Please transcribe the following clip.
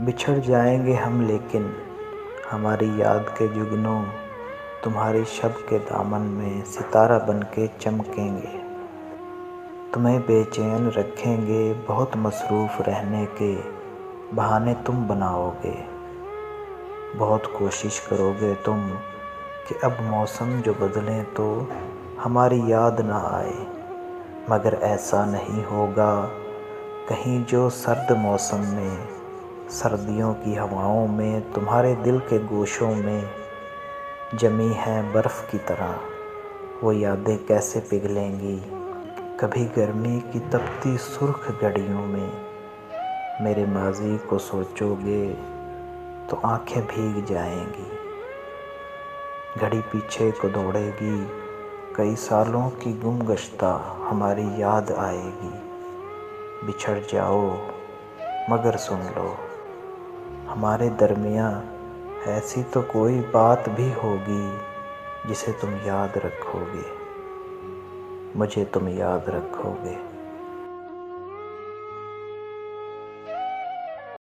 बिछड़ जाएंगे हम लेकिन हमारी याद के जुगनों तुम्हारी शब के दामन में सितारा बन के चमकेंगे। तुम्हें बेचैन रखेंगे बहुत मसरूफ़ रहने के बहाने तुम बनाओगे। बहुत कोशिश करोगे तुम कि अब मौसम जो बदलें तो हमारी याद ना आए, मगर ऐसा नहीं होगा। कहीं जो सर्द मौसम में सर्दियों की हवाओं में तुम्हारे दिल के गोशों में जमी है बर्फ़ की तरह, वो यादें कैसे पिघलेंगी। कभी गर्मी की तपती सुर्ख घड़ियों में मेरे माज़ी को सोचोगे तो आंखें भीग जाएंगी। घड़ी पीछे को दौड़ेगी, कई सालों की गुमगश्ता हमारी याद आएगी। बिछड़ जाओ मगर सुन लो, हमारे दरमियाँ ऐसी तो कोई बात भी होगी जिसे तुम याद रखोगे, मुझे तुम याद रखोगे।